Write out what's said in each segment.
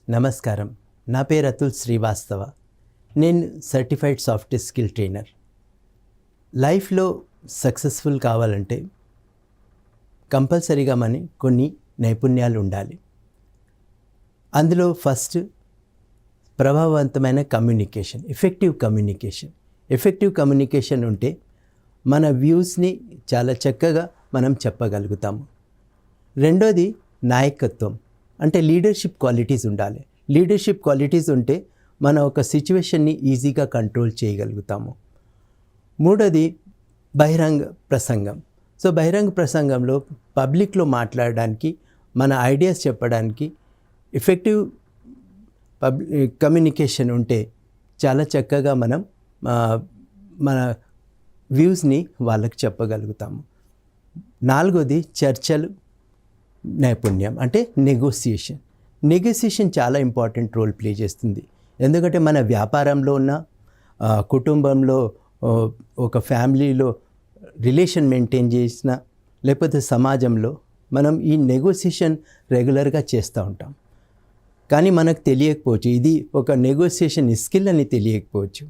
నమస్కారం. నా పేరు అతుల్ శ్రీవాస్తవ. నేను సర్టిఫైడ్ సాఫ్ట్వేర్ స్కిల్ ట్రైనర్. లైఫ్లో సక్సెస్ఫుల్ కావాలంటే కంపల్సరీగా కొన్ని నైపుణ్యాలు ఉండాలి. అందులో ఫస్ట్ ప్రభావవంతమైన కమ్యూనికేషన్, ఎఫెక్టివ్ కమ్యూనికేషన్ ఉంటే మన వ్యూస్ని చాలా చక్కగా మనం చెప్పగలుగుతాము. రెండోది నాయకత్వం, అంటే లీడర్షిప్ క్వాలిటీస్ ఉండాలి. లీడర్షిప్ క్వాలిటీస్ ఉంటే మనం ఒక సిచ్యువేషన్ని ఈజీగా కంట్రోల్ చేయగలుగుతాము. మూడోది బహిరంగ ప్రసంగం. బహిరంగ ప్రసంగంలో పబ్లిక్లో మాట్లాడడానికి, మన ఐడియాస్ చెప్పడానికి ఎఫెక్టివ్ కమ్యూనికేషన్ ఉంటే చాలా చక్కగా మనం మన వ్యూస్ని వాళ్ళకి చెప్పగలుగుతాము. నాలుగోది చర్చలు నైపుణ్యం, అంటే నెగోసియేషన్ చాలా ఇంపార్టెంట్ రోల్ ప్లే చేస్తుంది. ఎందుకంటే మన వ్యాపారంలో ఉన్న, కుటుంబంలో, ఒక ఫ్యామిలీలో రిలేషన్ మెయింటైన్ చేసిన, లేకపోతే సమాజంలో మనం ఈ నెగోసియేషన్ రెగ్యులర్గా చేస్తూ ఉంటాం. కానీ మనకు తెలియకపోవచ్చు, ఇది ఒక నెగోసియేషన్ స్కిల్ అని తెలియకపోవచ్చు.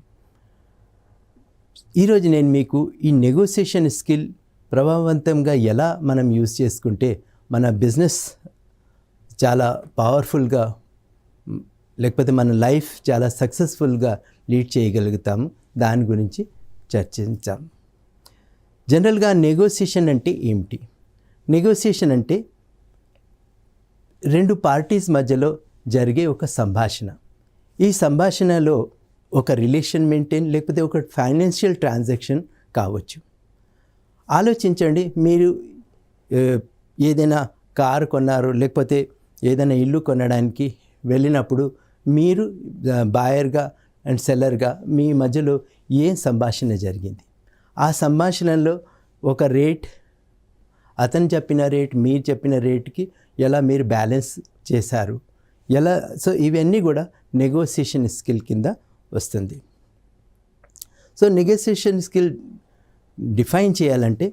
ఈరోజు నేను మీకు ఈ నెగోసియేషన్ స్కిల్ ప్రభావవంతంగా ఎలా మనం యూజ్ చేసుకుంటే మన బిజినెస్ చాలా పవర్ఫుల్గా, లేకపోతే మన లైఫ్ చాలా సక్సెస్ఫుల్గా లీడ్ చేయగలుగుతాము, దాని గురించి చర్చించాం. జనరల్గా నెగోసియేషన్ అంటే ఏమిటి? నెగోసియేషన్ అంటే రెండు పార్టీస్ మధ్యలో జరిగే ఒక సంభాషణ. ఈ సంభాషణలో ఒక రిలేషన్ మెయింటైన్, లేకపోతే ఒక ఫైనాన్షియల్ ట్రాన్సాక్షన్ కావచ్చు. ఆలోచించండి, మీరు ఏదైనా కారు కొన్నారు, లేకపోతే ఏదైనా ఇల్లు కొనడానికి వెళ్ళినప్పుడు మీరు బాయర్గా అండ్ సెల్లర్గా మీ మధ్యలో ఏం సంభాషణ జరిగింది? ఆ సంభాషణలో ఒక రేట్, అతను చెప్పిన రేట్, మీరు చెప్పిన రేట్కి ఎలా మీరు బ్యాలెన్స్ చేశారు, ఎలా? ఇవన్నీ కూడా నెగోసియేషన్ స్కిల్ కింద వస్తుంది. నెగోసియేషన్ స్కిల్ డిఫైన్ చేయాలంటే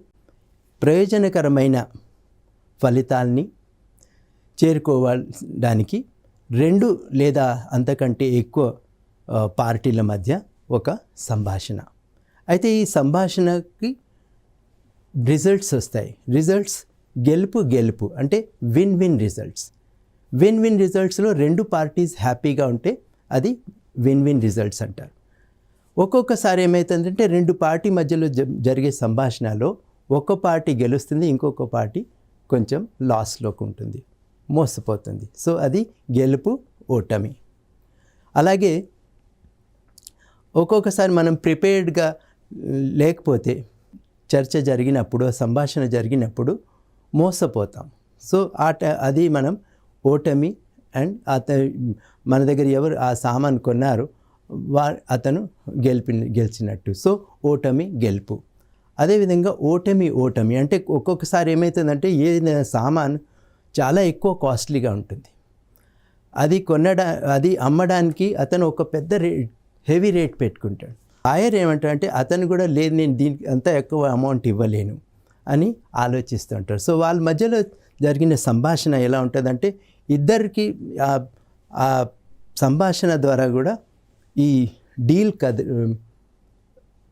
ప్రయోజనకరమైన ఫలితాల్ని చేరుకోవడానికి రెండు లేదా అంతకంటే ఎక్కువ పార్టీల మధ్య ఒక సంభాషణ. అయితే ఈ సంభాషణకి రిజల్ట్స్ వస్తాయి. రిజల్ట్స్ గెలుపు అంటే విన్ విన్ రిజల్ట్స్లో రెండు పార్టీస్ హ్యాపీగా ఉంటే అది విన్ విన్ రిజల్ట్స్ అంటారు. ఒక్కొక్కసారి ఏమవుతుందంటే రెండు పార్టీ మధ్యలో జరిగే సంభాషణలో ఒక పార్టీ గెలుస్తుంది, ఇంకొక పార్టీ కొంచెం లాస్లోకి ఉంటుంది, మోసపోతుంది. అది గెలుపు ఓటమి. అలాగే ఒక్కొక్కసారి మనం ప్రిపేర్డ్గా లేకపోతే చర్చ జరిగినప్పుడు, సంభాషణ జరిగినప్పుడు మోసపోతాం. అది మనం ఓటమి. అండ్ మన దగ్గర ఎవరు ఆ సామాన్ కొన్నారో అతను గెలిచినట్టు. ఓటమి గెలుపు. అదేవిధంగా ఓటమి అంటే ఒక్కొక్కసారి ఏమవుతుందంటే ఏదైనా సామాన్ చాలా ఎక్కువ కాస్ట్లీగా ఉంటుంది, అది అమ్మడానికి అతను ఒక పెద్ద హెవీ రేట్ పెట్టుకుంటాడు. బాయర్ ఏమంటాడంటే అతను కూడా లేదు, నేను దీనికి అంత ఎక్కువ అమౌంట్ ఇవ్వలేను అని ఆలోచిస్తుంటారు. వాళ్ళ మధ్యలో జరిగిన సంభాషణ ఎలా ఉంటుందంటే ఇద్దరికి ఆ సంభాషణ ద్వారా కూడా ఈ డీల్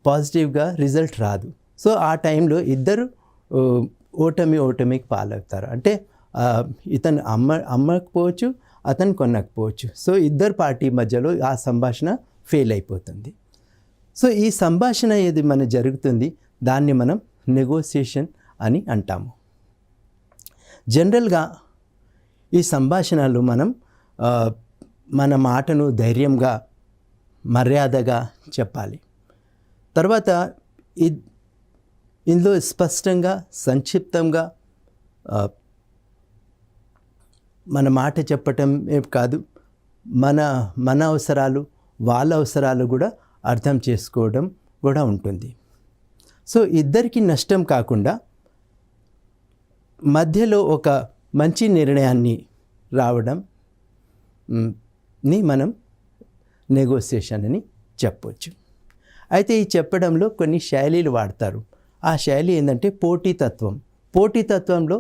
పాజిటివ్గా రిజల్ట్ రాదు. ఆ టైంలో ఇద్దరు ఓటమికి పాలవుతారు. అంటే ఇతను అమ్మకపోవచ్చు, అతను కొనకపోవచ్చు. ఇద్దరు పార్టీ మధ్యలో ఆ సంభాషణ ఫెయిల్ అయిపోతుంది. ఈ సంభాషణ ఏది జరుగుతుంది, దాన్ని మనం నెగోసియేషన్ అని అంటాము. జనరల్గా ఈ సంభాషణలు మనం మన మాటను ధైర్యంగా, మర్యాదగా చెప్పాలి. తర్వాత ఇందులో స్పష్టంగా, సంక్షిప్తంగా మన మాట చెప్పటమే కాదు, మన అవసరాలు, వాళ్ళ అవసరాలు కూడా అర్థం చేసుకోవడం కూడా ఉంటుంది. ఇద్దరికి నష్టం కాకుండా మధ్యలో ఒక మంచి నిర్ణయాన్ని రావడంని మనం నెగోసియేషన్ అని చెప్పవచ్చు. అయితే ఈ చెప్పడంలో కొన్ని శైలిలు వాడతారు. ఆ శైలి ఏంటంటే పోటీతత్వంలో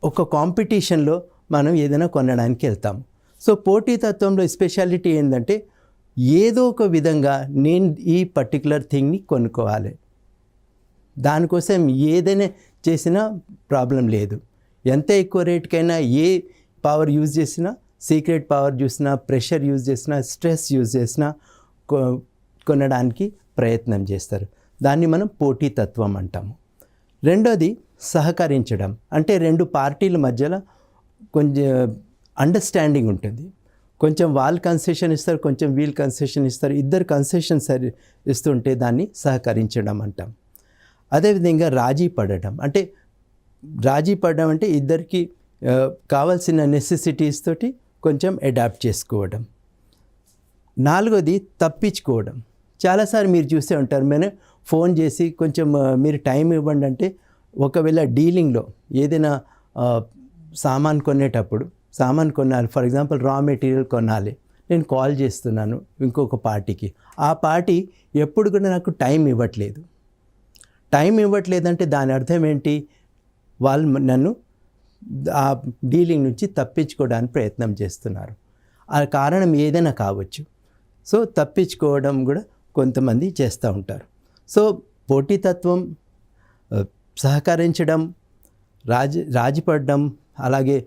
ఒక కాంపిటీషన్లో మనం ఏదైనా కొనడానికి వెళ్తాము. సో పోటీతత్వంలో స్పెషాలిటీ ఏంటంటే ఏదో ఒక విధంగా నేను ఈ పర్టికులర్ థింగ్ని కొనుక్కోవాలి, దానికోసం ఏదైనా చేసినా ప్రాబ్లం లేదు. ఎంత ఎక్కువ రేట్కైనా ఏ పవర్ యూజ్ చేసినా, సీక్రెట్ పవర్ చూసినా, ప్రెషర్ యూజ్ చేసినా, స్ట్రెస్ యూజ్ చేసినా కొనడానికి ప్రయత్నం చేస్తారు. దాన్ని మనం పోటీతత్వం అంటాము. రెండోది సహకరించడం, అంటే రెండు పార్టీల మధ్యలో కొంచెం అండర్స్టాండింగ్ ఉంటుంది. కొంచెం వాళ్ళు కన్సెషన్ ఇస్తారు, కొంచెం వీళ్ళు కన్సెషన్ ఇస్తారు, ఇద్దరు కన్సెషన్ ఇస్తుంటే దాన్ని సహకరించడం అంటాం. అదేవిధంగా రాజీ పడడం అంటే ఇద్దరికి కావాల్సిన నెసెసిటీస్ తోటి కొంచెం అడాప్ట్ చేసుకోవడం. నాలుగోది తప్పించుకోవడం. చాలాసార్లు మీరు చూసే ఉంటారు, మేము ఫోన్ చేసి కొంచెం మీరు టైం ఇవ్వండి అంటే, ఒకవేళ డీలింగ్లో ఏదైనా సామాన్ కొనాలి, ఫర్ ఎగ్జాంపుల్ రా మెటీరియల్ కొనాలి, నేను కాల్ చేస్తున్నాను ఇంకొక పార్టీకి, ఆ పార్టీ ఎప్పుడు కూడా నాకు టైం ఇవ్వట్లేదంటే దాని అర్థం ఏంటి? వాళ్ళు నన్ను ఆ డీలింగ్ నుంచి తప్పించుకోవడానికి ప్రయత్నం చేస్తున్నారు. ఆ కారణం ఏదైనా కావచ్చు. సో తప్పించుకోవడం కూడా కొంతమంది చేస్తూ ఉంటారు. సో పోటీతత్వం, సహకరించడం, రాజీపడడం, అలాగే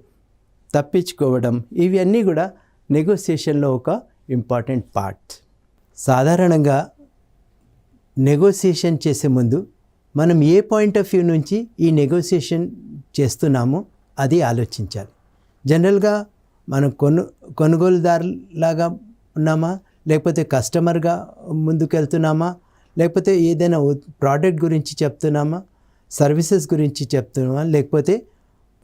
తప్పించుకోవడం, ఇవన్నీ కూడా నెగోసియేషన్లో ఒక ఇంపార్టెంట్ పార్ట్. సాధారణంగా నెగోసియేషన్ చేసే ముందు మనం ఏ పాయింట్ ఆఫ్ వ్యూ నుంచి ఈ నెగోసియేషన్ చేస్తున్నామో అది ఆలోచించాలి. జనరల్గా మనం కొనుగోలుదారులాగా ఉన్నామా, లేకపోతే కస్టమర్గా ముందుకెళ్తున్నామా, లేకపోతే ఏదైనా ప్రోడక్ట్ గురించి చెప్తున్నామా, సర్వీసెస్ గురించి చెప్తున్నామా, లేకపోతే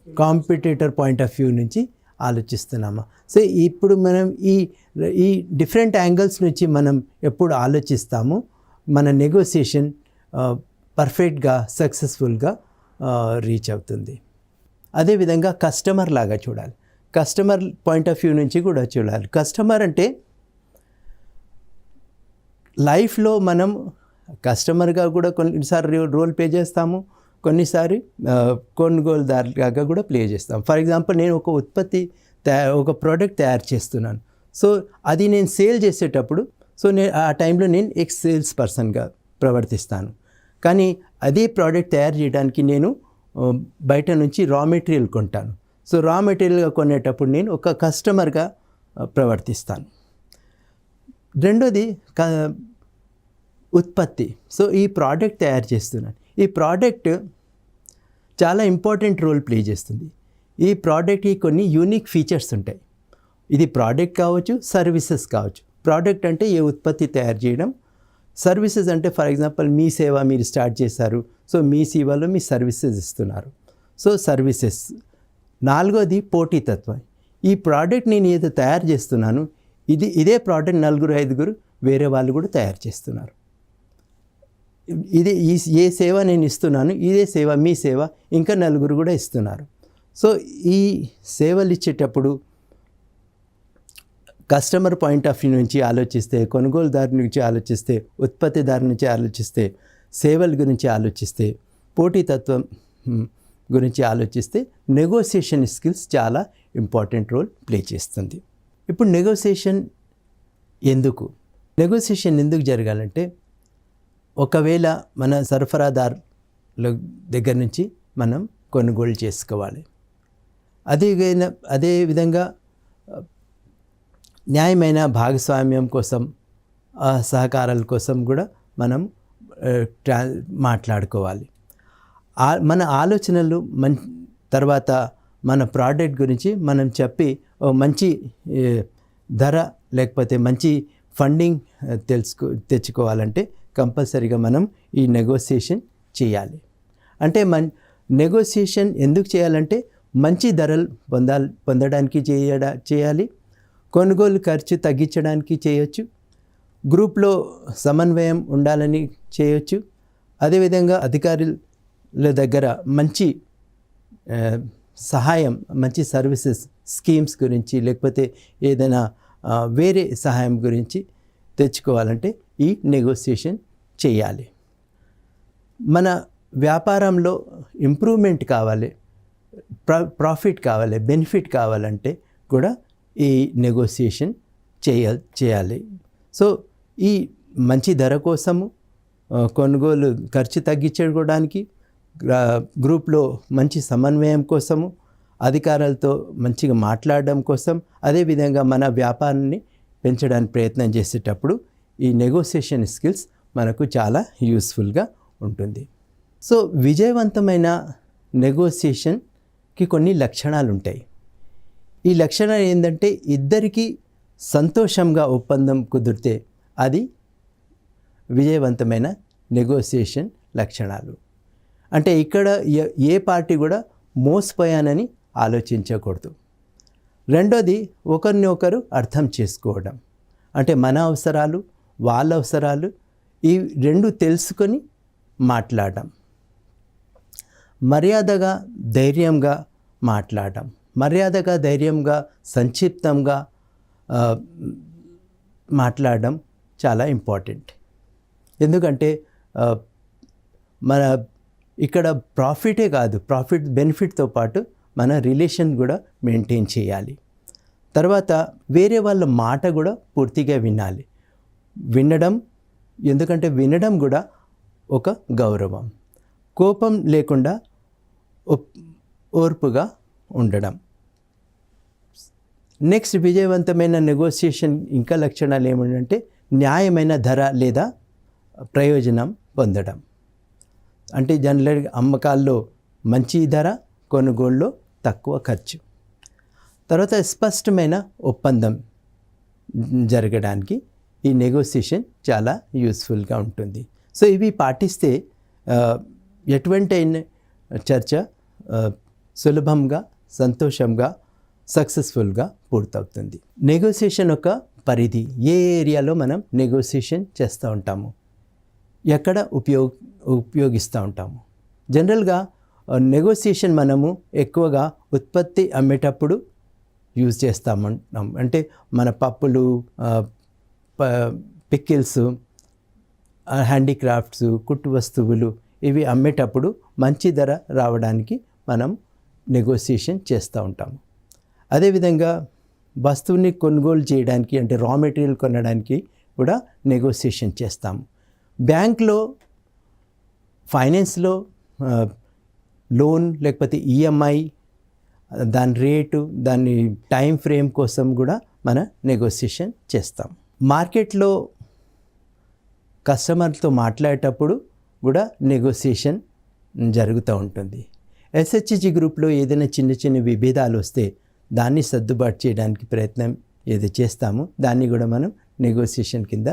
కాంపిటీటర్ పాయింట్ ఆఫ్ వ్యూ నుంచి ఆలోచిస్తున్నామా. సో ఇప్పుడు మనం ఈ డిఫరెంట్ యాంగిల్స్ నుంచి మనం ఎప్పుడు ఆలోచిస్తామో మన నెగోసియేషన్ పర్ఫెక్ట్గా, సక్సెస్ఫుల్గా రీచ్ అవుతుంది. అదేవిధంగా కస్టమర్ లాగా చూడాలి, కస్టమర్ పాయింట్ ఆఫ్ వ్యూ నుంచి కూడా చూడాలి. కస్టమర్ అంటే లైఫ్లో మనం కస్టమర్గా కూడా కొన్నిసారి రోల్ ప్లే చేస్తాము, కొన్నిసారి కొనుగోలుదారుగా కూడా ప్లే చేస్తాం. ఫర్ ఎగ్జాంపుల్, నేను ఒక ప్రోడక్ట్ తయారు చేస్తున్నాను. సో అది నేను సేల్ చేసేటప్పుడు, సో ఆ టైంలో నేను సేల్స్ పర్సన్గా ప్రవర్తిస్తాను. కానీ అదే ప్రోడక్ట్ తయారు చేయడానికి నేను బయట నుంచి రా మెటీరియల్ కొంటాను. సో రా మెటీరియల్గా కొనేటప్పుడు నేను ఒక కస్టమర్గా ప్రవర్తిస్తాను. రెండోది ఉత్పత్తి. సో ఈ ప్రోడక్ట్ తయారు చేస్తున్నాను, ఈ ప్రోడక్ట్ చాలా ఇంపార్టెంట్ రోల్ ప్లే చేస్తుంది. ఈ ప్రోడక్ట్కి కొన్ని యూనిక్ ఫీచర్స్ ఉంటాయి. ఇది ప్రోడక్ట్ కావచ్చు, సర్వీసెస్ కావచ్చు. ప్రోడక్ట్ అంటే ఏ ఉత్పత్తి తయారు చేయడం, సర్వీసెస్ అంటే ఫర్ ఎగ్జాంపుల్ మీ సేవ మీరు స్టార్ట్ చేశారు, సో మీ సేవలో మీ సర్వీసెస్ ఇస్తున్నారు. So services. నాలుగోది పోటీతత్వం. ఈ ప్రోడక్ట్ నేను ఏదో తయారు చేస్తున్నాను, ఇదే ప్రోడక్ట్ 4-5 వేరే వాళ్ళు కూడా తయారు చేస్తున్నారు. ఏ సేవ నేను ఇస్తున్నాను, ఇదే సేవ, మీ సేవ ఇంకా 4 కూడా ఇస్తున్నారు. సో ఈ సేవలు ఇచ్చేటప్పుడు కస్టమర్ పాయింట్ ఆఫ్ వ్యూ నుంచి ఆలోచిస్తే, కొనుగోలుదారు నుంచి ఆలోచిస్తే, ఉత్పత్తిదారు నుంచి ఆలోచిస్తే, సేవల గురించి ఆలోచిస్తే, పోటీతత్వం గురించి ఆలోచిస్తే నెగోసియేషన్ స్కిల్స్ చాలా ఇంపార్టెంట్ రోల్ ప్లే చేస్తుంది. ఇప్పుడు నెగోసియేషన్ ఎందుకు జరగాలంటే, ఒకవేళ మన సరఫరాదారుల దగ్గర నుంచి మనం కొనుగోలు చేసుకోవాలి. అదేవిధంగా న్యాయమైన భాగస్వామ్యం కోసం, సహకారాల కోసం కూడా మనం మాట్లాడుకోవాలి. మన ఆలోచనలు తర్వాత మన ప్రోడక్ట్ గురించి మనం చెప్పి మంచి ధర లేకపోతే మంచి ఫండింగ్ తెచ్చుకోవాలంటే కంపల్సరీగా మనం ఈ నెగోసియేషన్ చేయాలి. అంటే నెగోసియేషన్ ఎందుకు చేయాలంటే మంచి ధరలు పొందడానికి చేయాలి, కొనుగోలు ఖర్చు తగ్గించడానికి చేయొచ్చు, గ్రూప్లో సమన్వయం ఉండాలని చేయొచ్చు. అదేవిధంగా అధికారుల దగ్గర మంచి సహాయం, మంచి సర్వీసెస్ స్కీమ్స్ గురించి లేకపోతే ఏదైనా వేరే సహాయం గురించి తెచ్చుకోవాలంటే ఈ నెగోసియేషన్ చేయాలి. మన వ్యాపారంలో ఇంప్రూవ్మెంట్ కావాలి, ప్రాఫిట్ కావాలి, బెనిఫిట్ కావాలంటే కూడా ఈ నెగోసియేషన్ చేయాలి. సో ఈ మంచి ధర కోసము, కొనుగోలు ఖర్చు తగ్గించుకోవడానికి, గ్రూప్లో మంచి సమన్వయం కోసము, అధికారులతో మంచిగా మాట్లాడడం కోసం, అదేవిధంగా మన వ్యాపారాన్ని పెంచడానికి ప్రయత్నం చేసేటప్పుడు ఈ నెగోసియేషన్ స్కిల్స్ మనకు చాలా యూస్ఫుల్గా ఉంటుంది. సో విజయవంతమైన నెగోసియేషన్కి కొన్ని లక్షణాలు ఉంటాయి. ఈ లక్షణాలు ఏంటంటే, ఇద్దరికీ సంతోషంగా ఒప్పందం కుదిరితే అది విజయవంతమైన నెగోసియేషన్ లక్షణాలు. అంటే ఇక్కడ ఏ పార్టీ కూడా మోసపోయానని ఆలోచించకూడదు. రెండోది, ఒకరిని ఒకరు అర్థం చేసుకోవడం. అంటే మన అవసరాలు, వాళ్ళ అవసరాలు, ఈ రెండు తెలుసుకొని మాట్లాడడం. మర్యాదగా ధైర్యంగా మాట్లాడడం. మర్యాదగా ధైర్యంగా సంక్షిప్తంగా మాట్లాడడం చాలా ఇంపార్టెంట్. ఎందుకంటే మన ఇక్కడ ప్రాఫిటే కాదు, బెనిఫిట్తో పాటు మన రిలేషన్ కూడా మెయింటైన్ చేయాలి. తర్వాత వేరే వాళ్ళ మాట కూడా పూర్తిగా వినాలి. ఎందుకంటే వినడం కూడా ఒక గౌరవం. కోపం లేకుండా ఓర్పుగా ఉండడం. నెక్స్ట్, విజయవంతమైన నెగోసియేషన్ ఇంకా లక్షణాలు ఏమిటంటే, న్యాయమైన ధర లేదా ప్రయోజనం పొందడం. అంటే జనరల్గా అమ్మకాల్లో మంచి ధర, కొనుగోలులో తక్కువ ఖర్చు. తర్వాత స్పష్టమైన ఒప్పందం జరగడానికి ఈ నెగోసియేషన్ చాలా యూస్ఫుల్గా ఉంటుంది. సో ఇవి పాటిస్తే ఎటువంటి చర్చ సులభంగా, సంతోషంగా, సక్సెస్ఫుల్గా పూర్తవుతుంది. నెగోసియేషన్ ఒక పరిధి. ఏ ఏరియాలో మనం నెగోసియేషన్ చేస్తూ ఉంటాము, ఎక్కడ ఉపయోగిస్తూ ఉంటాము. జనరల్గా నెగోసియేషన్ మనము ఎక్కువగా ఉత్పత్తి అమ్మేటప్పుడు యూజ్ చేస్తామంటాం. అంటే మన పప్పులు, పికిల్స్, హ్యాండీక్రాఫ్ట్స్, కుట్టు వస్తువులు ఇవి అమ్మేటప్పుడు మంచి ధర రావడానికి మనం నెగోసియేషన్ చేస్తూ ఉంటాము. అదేవిధంగా వస్తువుని కొనుగోలు చేయడానికి, అంటే రా మెటీరియల్ కొనడానికి కూడా నెగోసియేషన్ చేస్తాము. బ్యాంక్లో, ఫైనాన్స్లో లోన్ లేకపోతే ఈఎంఐ, దాని రేటు, దాని టైం ఫ్రేమ్ కోసం కూడా మన నెగోసియేషన్ చేస్తాం. మార్కెట్లో కస్టమర్తో మాట్లాడేటప్పుడు కూడా నెగోసియేషన్ జరుగుతూ ఉంటుంది. ఎస్హెచ్జి గ్రూప్లో ఏదైనా చిన్న చిన్న విభేదాలు వస్తే దాన్ని సర్దుబాటు చేయడానికి ప్రయత్నం ఏది చేస్తామో దాన్ని కూడా మనం నెగోసియేషన్ కింద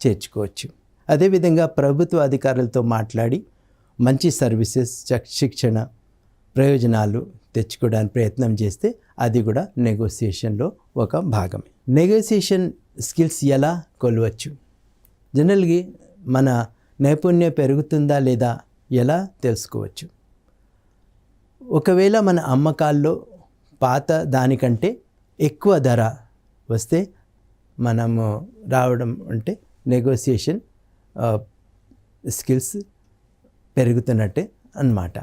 చేర్చుకోవచ్చు. అదేవిధంగా ప్రభుత్వ అధికారులతో మాట్లాడి మంచి సర్వీసెస్, శిక్షణ, ప్రయోజనాలు తెచ్చుకోవడానికి ప్రయత్నం చేస్తే అది కూడా నెగోసియేషన్లో ఒక భాగమే. నెగోసియేషన్ స్కిల్స్ ఎలా కొలవచ్చు? జనరల్గా మన నైపుణ్యం పెరుగుతుందా లేదా ఎలా తెలుసుకోవచ్చు? ఒకవేళ మన అమ్మకాల్లో పాత దానికంటే ఎక్కువ ధర వస్తే మనము రావడం అంటే నెగోసియేషన్ స్కిల్స్ పెరుగుతున్నట్టే అన్నమాట.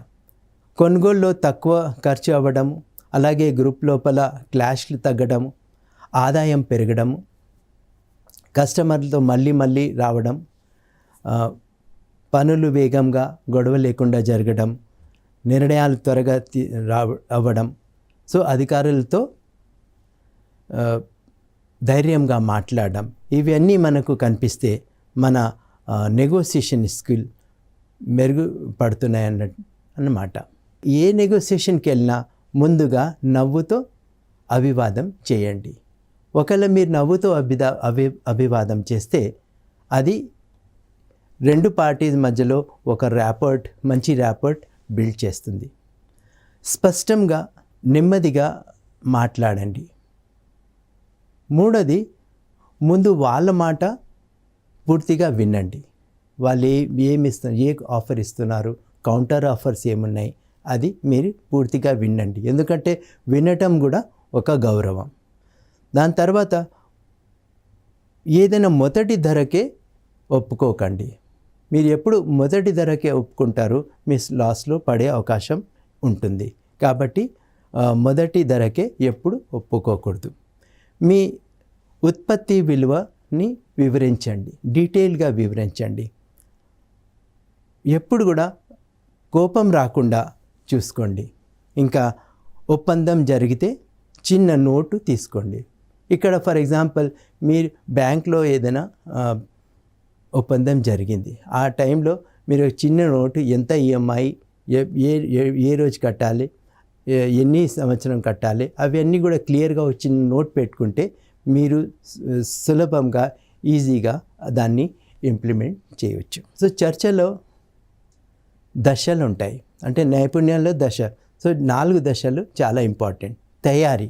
కొనుగోలులో తక్కువ ఖర్చు అవ్వడము, అలాగే గ్రూప్ లోపల క్లాష్లు తగ్గడము, ఆదాయం పెరగడము, కస్టమర్లతో మళ్ళీ రావడం, పనులు వేగంగా, గొడవ లేకుండా జరగడం, నిర్ణయాలు త్వరగా అవ్వడం. సో అధికారులతో ధైర్యంగా మాట్లాడడం, ఇవన్నీ మనకు కనిపిస్తే మన నెగోసియేషన్ స్కిల్ మెరుగుపడుతున్నాయి అన్నమాట. ఏ నెగోసియేషన్కి వెళ్ళినా ముందుగా నవ్వుతో అభివాదం చేయండి. ఒకవేళ మీరు నవ్వుతో అభివాదం చేస్తే అది రెండు పార్టీస్ మధ్యలో ఒక మంచి ర్యాపర్ట్ బిల్డ్ చేస్తుంది. స్పష్టంగా, నెమ్మదిగా మాట్లాడండి. మూడోది, ముందు వాళ్ళ మాట పూర్తిగా వినండి. వాళ్ళు ఏమి ఇస్తున్నారు, ఏ ఆఫర్ ఇస్తున్నారు, కౌంటర్ ఆఫర్స్ ఏమున్నాయి, అది మీరు పూర్తిగా వినండి. ఎందుకంటే వినటం కూడా ఒక గౌరవం. దాని తర్వాత ఏదైనా మొదటి ధరకే ఒప్పుకోకండి. మీరు ఎప్పుడు మొదటి ధరకే ఒప్పుకుంటారో మీ లాస్లో పడే అవకాశం ఉంటుంది. కాబట్టి మొదటి ధరకే ఎప్పుడు ఒప్పుకోకూడదు. మీ ఉత్పత్తి విలువని వివరించండి, డీటెయిల్గా వివరించండి. ఎప్పుడు కూడా కోపం రాకుండా చూసుకోండి. ఇంకా ఒప్పందం జరిగితే చిన్న నోటు తీసుకోండి. ఇక్కడ ఫర్ ఎగ్జాంపుల్ మీరు బ్యాంక్లో ఏదైనా ఒప్పందం జరిగింది, ఆ టైంలో మీరు చిన్న నోటు ఎంత ఈఎంఐ ఏ రోజు కట్టాలి, ఎన్ని సంవత్సరం కట్టాలి, అవన్నీ కూడా క్లియర్గా వచ్చిన నోట్ పెట్టుకుంటే మీరు సులభంగా ఈజీగా దాన్ని ఇంప్లిమెంట్ చేయవచ్చు. సో చర్చలో దశలు ఉంటాయి, అంటే నైపుణ్యాల్లో దశ. సో 4 దశలు చాలా ఇంపార్టెంట్. తయారీ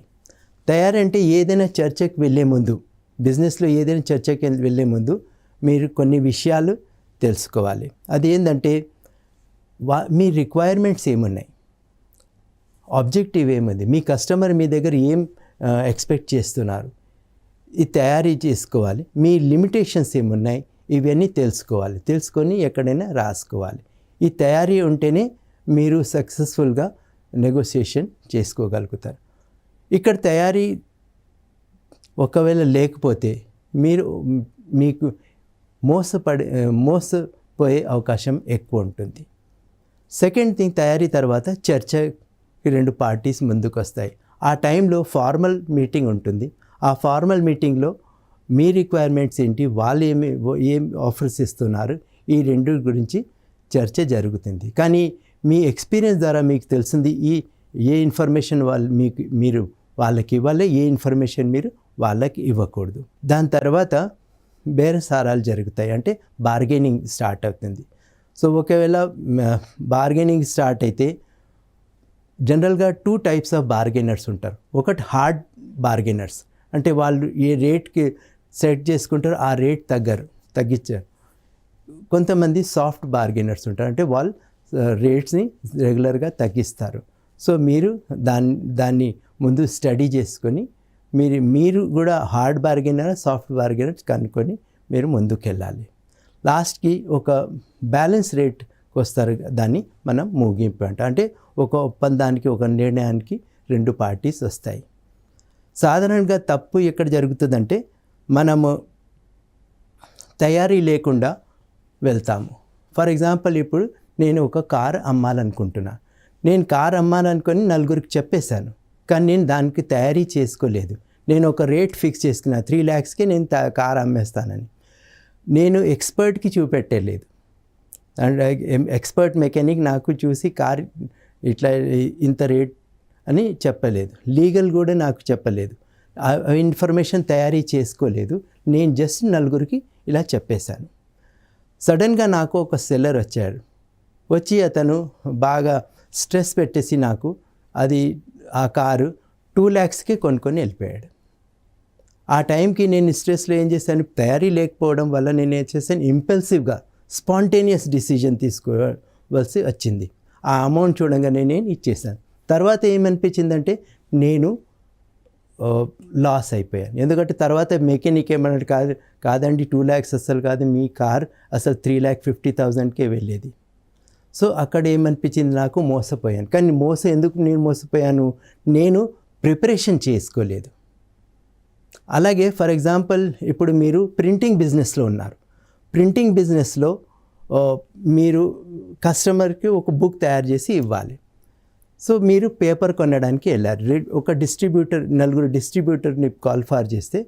అంటే ఏదైనా చర్చకు వెళ్ళే ముందు, బిజినెస్లో ఏదైనా చర్చకి వెళ్ళే ముందు మీరు కొన్ని విషయాలు తెలుసుకోవాలి. అది ఏంటంటే మీ రిక్వైర్మెంట్స్ ఏమున్నాయి, ఆబ్జెక్టివ్ ఏముంది, మీ కస్టమర్ మీ దగ్గర ఏం ఎక్స్పెక్ట్ చేస్తున్నారు, ఇది తయారీ చేసుకోవాలి. మీ లిమిటేషన్స్ ఏమున్నాయి ఇవన్నీ తెలుసుకొని ఎక్కడైనా రాసుకోవాలి. ఈ తయారీ ఉంటేనే మీరు సక్సెస్ఫుల్గా నెగోసియేషన్ చేసుకోగలుగుతారు. ఇక్కడ తయారీ ఒకవేళ లేకపోతే మీకు మోసపోయే అవకాశం ఎక్కువ ఉంటుంది. సెకండ్ థింగ్, తయారీ తర్వాత చర్చకి 2 పార్టీస్ ముందుకు వస్తాయి. ఆ టైంలో ఫార్మల్ మీటింగ్ ఉంటుంది. ఆ ఫార్మల్ మీటింగ్లో మీ రిక్వైర్మెంట్స్ ఏంటి, వాళ్ళు ఏం ఆఫర్స్ ఇస్తున్నారు, ఈ 2 గురించి చర్చ జరుగుతుంది. కానీ మీ ఎక్స్పీరియన్స్ ద్వారా మీకు తెలిసింది ఏ ఇన్ఫర్మేషన్ మీరు వాళ్ళకి ఇవ్వాలి, ఏ ఇన్ఫర్మేషన్ మీరు వాళ్ళకి ఇవ్వకూడదు. దాని తర్వాత బేరసారాలు జరుగుతాయి, అంటే బార్గెనింగ్ స్టార్ట్ అవుతుంది. సో ఒకవేళ బార్గెనింగ్ స్టార్ట్ అయితే జనరల్గా 2 టైప్స్ ఆఫ్ బార్గెనర్స్ ఉంటారు. ఒకటి హార్డ్ బార్గెనర్స్, అంటే వాళ్ళు ఏ రేట్కి సెట్ చేసుకుంటారో ఆ రేట్ తగ్గించారు. కొంతమంది సాఫ్ట్ బార్గెనర్స్ ఉంటారు, అంటే వాళ్ళు రేట్స్ని రెగ్యులర్గా తగ్గిస్తారు. సో మీరు దాన్ని ముందు స్టడీ చేసుకొని మీరు కూడా హార్డ్ బార్గెనర్ సాఫ్ట్ బార్గెనర్ కనుక్కొని మీరు ముందుకెళ్ళాలి. లాస్ట్కి ఒక బ్యాలెన్స్ రేట్కి వస్తారు, దాన్ని మనం ముగింపు అంటే ఒక ఒప్పందానికి, ఒక నిర్ణయానికి 2 పార్టీస్ వస్తాయి. సాధారణంగా తప్పు ఎక్కడ జరుగుతుందంటే మనము తయారీ లేకుండా వెళ్తాము. ఫర్ ఎగ్జాంపుల్ ఇప్పుడు నేను ఒక కార్ అమ్మాలనుకుంటున్నా, నేను కార్ అమ్మాలనుకొని 4గురికి చెప్పేశాను, కానీ నేను దానికి తయారీ చేసుకోలేదు. నేను ఒక రేట్ ఫిక్స్ చేసుకున్నా 3 lakhsకి నేను కార్ అమ్మేస్తానని. నేను ఎక్స్పర్ట్కి చూపెట్టలేదు, అండ్ ఎక్స్పర్ట్ మెకానిక్ నాకు చూసి కార్ ఇట్లా ఇంత రేట్ అని చెప్పలేదు, లీగల్ కూడా నాకు చెప్పలేదు, ఇన్ఫర్మేషన్ తయారీ చేసుకోలేదు. నేను జస్ట్ 4గురికి ఇలా చెప్పేశాను. సడన్గా నాకు ఒక సెల్లర్ వచ్చి అతను బాగా స్ట్రెస్ పెట్టేసి నాకు ఆ కారు 2 lakhsకి కొనుక్కొని వెళ్ళిపోయాడు. ఆ టైంకి నేను స్ట్రెస్లో ఏం చేశాను, తయారీ లేకపోవడం వల్ల నేను ఏం చేశాను, ఇంపల్సివ్గా స్పాంటేనియస్ డిసిజన్ తీసుకోవాల్సి వచ్చింది. ఆ అమౌంట్ చూడంగానే నేను ఇచ్చేసాను. తర్వాత ఏమనిపించిందంటే నేను లాస్ అయిపోయాను. ఎందుకంటే తర్వాత మెకానిక్ ఏమన్నాడు, కాదండి 2 lakhs అసలు కాదు, మీ కార్ అసలు 3,50,000కే వెళ్ళేది. సో అక్కడ ఏమనిపించింది, నాకు మోసపోయాను. కానీ ఎందుకు నేను మోసపోయాను, నేను ప్రిపరేషన్ చేసుకోలేదు. అలాగే ఫర్ ఎగ్జాంపుల్ ఇప్పుడు మీరు ప్రింటింగ్ బిజినెస్లో ఉన్నారు. ప్రింటింగ్ బిజినెస్లో మీరు కస్టమర్కి ఒక బుక్ తయారు చేసి ఇవ్వాలి. సో మీరు పేపర్ కొనడానికి వెళ్ళారు. ఒక 4 డిస్ట్రిబ్యూటర్ని కాల్ ఫార్ చేస్తే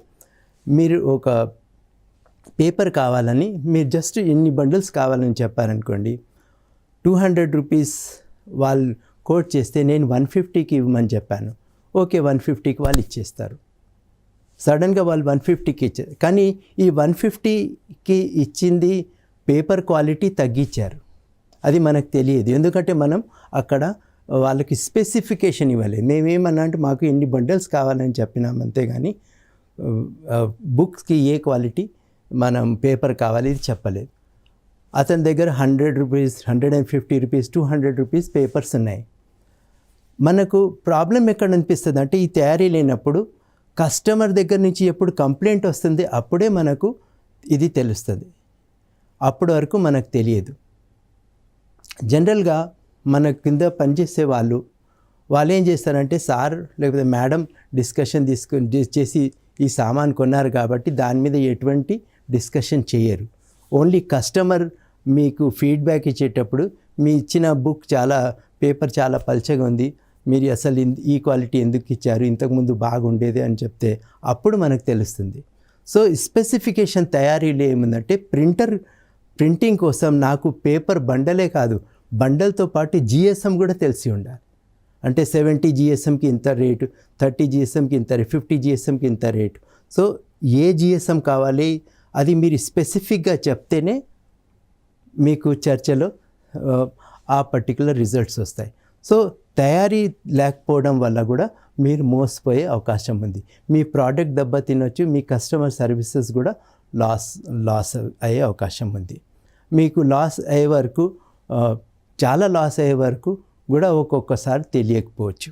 మీరు ఒక పేపర్ కావాలని, మీరు జస్ట్ ఎన్ని బండిల్స్ కావాలని చెప్పారనుకోండి, 200 రూపీస్ వాళ్ళు కోట్ చేస్తే నేను 150కి ఇవ్వమని చెప్పాను. ఓకే 150కి వాళ్ళు ఇచ్చేస్తారు. సడన్గా వాళ్ళు 150కి ఇచ్చారు, కానీ ఈ 150కి ఇచ్చింది పేపర్ క్వాలిటీ తగ్గించారు. అది మనకు తెలియదు, ఎందుకంటే మనం అక్కడ వాళ్ళకి స్పెసిఫికేషన్ ఇవ్వలేదు. మేమేమన్నా అంటే మాకు ఎన్ని బండిల్స్ కావాలని చెప్పినాం, అంతేగాని బుక్స్కి ఏ క్వాలిటీ మనం పేపర్ కావాలి ఇది చెప్పలేదు. అతని దగ్గర 100 రూపీస్, 150 రూపీస్, 200 రూపీస్ పేపర్స్ ఉన్నాయి. మనకు ప్రాబ్లం ఎక్కడ అనిపిస్తుంది అంటే, ఈ తయారీ లేనప్పుడు కస్టమర్ దగ్గర నుంచి ఎప్పుడు కంప్లైంట్ వస్తుంది అప్పుడే మనకు ఇది తెలుస్తుంది, అప్పటి వరకు మనకు తెలియదు. జనరల్గా మన కింద పనిచేసే వాళ్ళు వాళ్ళు ఏం చేస్తారంటే సార్ లేకపోతే మేడం డిస్కషన్ చేసి ఈ సామాన్ కొన్నారు కాబట్టి దాని మీద ఎటువంటి డిస్కషన్ చేయరు. ఓన్లీ కస్టమర్ మీకు ఫీడ్బ్యాక్ ఇచ్చేటప్పుడు మీ ఇచ్చిన బుక్ పేపర్ చాలా పల్చగా ఉంది, మీరు అసలు ఈ క్వాలిటీ ఎందుకు ఇచ్చారు, ఇంతకుముందు బాగుండేది అని చెప్తే అప్పుడు మనకు తెలుస్తుంది. సో స్పెసిఫికేషన్ తయారీలో ఏముందంటే ప్రింటింగ్ కోసం నాకు పేపర్ బండలే కాదు, బండల్తో పాటు GSM కూడా తెలిసి ఉండాలి. అంటే 70 GSMకి ఇంత రేటు, 30 GSMకి ఇంత రేటు, 50 GSMకి ఇంత రేటు. సో ఏ GSM కావాలి అది మీరు స్పెసిఫిక్గా చెప్తేనే మీకు చర్చలో ఆ పర్టికులర్ రిజల్ట్స్ వస్తాయి. సో తయారీ లేకపోవడం వల్ల కూడా మీరు మోసపోయే అవకాశం ఉంది. మీ ప్రోడక్ట్ దెబ్బతినొచ్చు, మీ కస్టమర్ సర్వీసెస్ కూడా లాస్ అయ్యే అవకాశం ఉంది. మీకు చాలా లాస్ అయ్యే వరకు కూడా ఒక్కొక్కసారి తెలియకపోవచ్చు.